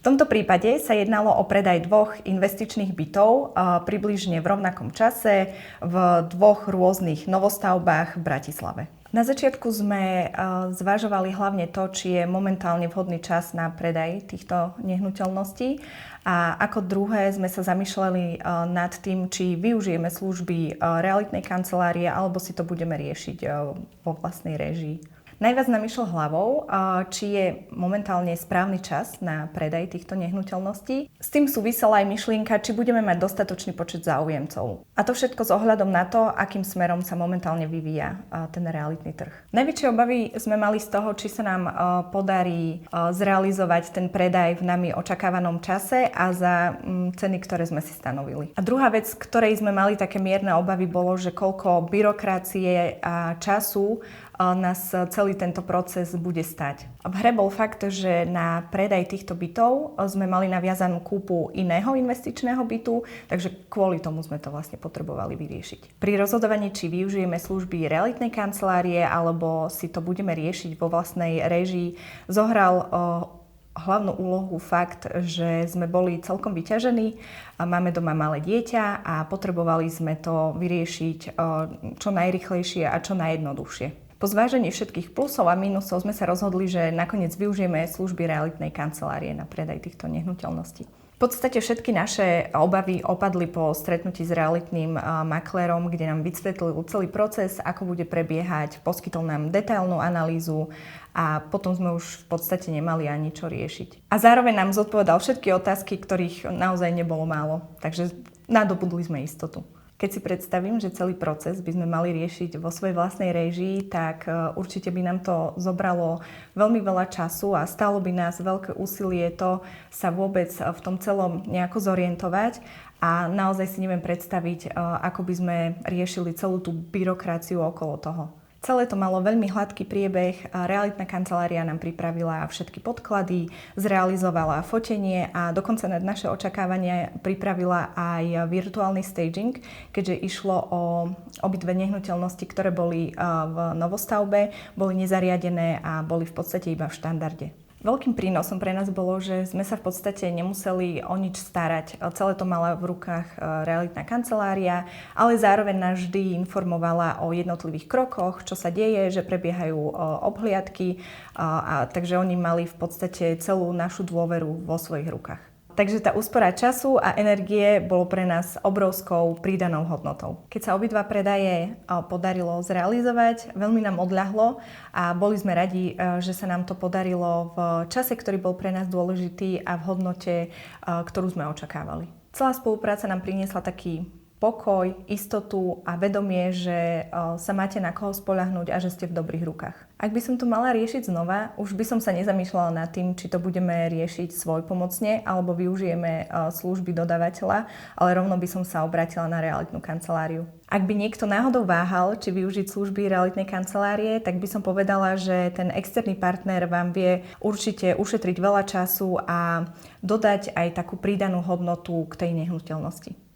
V tomto prípade sa jednalo o predaj dvoch investičných bytov približne v rovnakom čase v dvoch rôznych novostavbách v Bratislave. Na začiatku sme zvažovali hlavne to, či je momentálne vhodný čas na predaj týchto nehnuteľností a ako druhé sme sa zamýšľali nad tým, či využijeme služby realitnej kancelárie alebo si to budeme riešiť vo vlastnej réžii. Najviac nám išlo hlavou, či je momentálne správny čas na predaj týchto nehnuteľností. S tým súvisela aj myšlienka, či budeme mať dostatočný počet záujemcov. A to všetko s ohľadom na to, akým smerom sa momentálne vyvíja ten realitný trh. Najväčšie obavy sme mali z toho, či sa nám podarí zrealizovať ten predaj v nami očakávanom čase a za ceny, ktoré sme si stanovili. A druhá vec, ktorej sme mali také mierne obavy, bolo, že koľko byrokracie a času nás celý tento proces bude stať. V hre bol fakt, že na predaj týchto bytov sme mali naviazanú kúpu iného investičného bytu, takže kvôli tomu sme to vlastne potrebovali vyriešiť. Pri rozhodovaní, či využijeme služby realitnej kancelárie alebo si to budeme riešiť vo vlastnej réžii, zohral hlavnú úlohu fakt, že sme boli celkom vyťažení, máme doma malé dieťa a potrebovali sme to vyriešiť čo najrýchlejšie a čo najjednoduchšie. Po zvážení všetkých plusov a mínusov sme sa rozhodli, že nakoniec využijeme služby realitnej kancelárie na predaj týchto nehnuteľností. V podstate všetky naše obavy opadli po stretnutí s realitným maklérom, kde nám vysvetlil celý proces, ako bude prebiehať, poskytol nám detailnú analýzu a potom sme už v podstate nemali ani čo riešiť. A zároveň nám zodpovedal všetky otázky, ktorých naozaj nebolo málo, takže nadobudli sme istotu. Keď si predstavím, že celý proces by sme mali riešiť vo svojej vlastnej réžii, tak určite by nám to zobralo veľmi veľa času a stálo by nás veľké úsilie to sa vôbec v tom celom nejako zorientovať a naozaj si neviem predstaviť, ako by sme riešili celú tú byrokraciu okolo toho. Celé to malo veľmi hladký priebeh, realitná kancelária nám pripravila všetky podklady, zrealizovala fotenie a dokonca na naše očakávania pripravila aj virtuálny staging, keďže išlo o obidve nehnuteľnosti, ktoré boli v novostavbe, boli nezariadené a boli v podstate iba v štandarde. Veľkým prínosom pre nás bolo, že sme sa v podstate nemuseli o nič starať. Celé to mala v rukách realitná kancelária, ale zároveň nás vždy informovala o jednotlivých krokoch, čo sa deje, že prebiehajú obhliadky, takže oni mali v podstate celú našu dôveru vo svojich rukách. Takže tá úspora času a energie bolo pre nás obrovskou pridanou hodnotou. Keď sa obidva predaje podarilo zrealizovať, veľmi nám odľahlo a boli sme radi, že sa nám to podarilo v čase, ktorý bol pre nás dôležitý a v hodnote, ktorú sme očakávali. Celá spolupráca nám priniesla taký pokoj, istotu a vedomie, že sa máte na koho spoľahnúť a že ste v dobrých rukách. Ak by som to mala riešiť znova, už by som sa nezamýšľala nad tým, či to budeme riešiť svojpomocne alebo využijeme služby dodávateľa, ale rovno by som sa obrátila na realitnú kanceláriu. Ak by niekto náhodou váhal, či využiť služby realitnej kancelárie, tak by som povedala, že ten externý partner vám vie určite ušetriť veľa času a dodať aj takú pridanú hodnotu k tej nehnuteľnosti.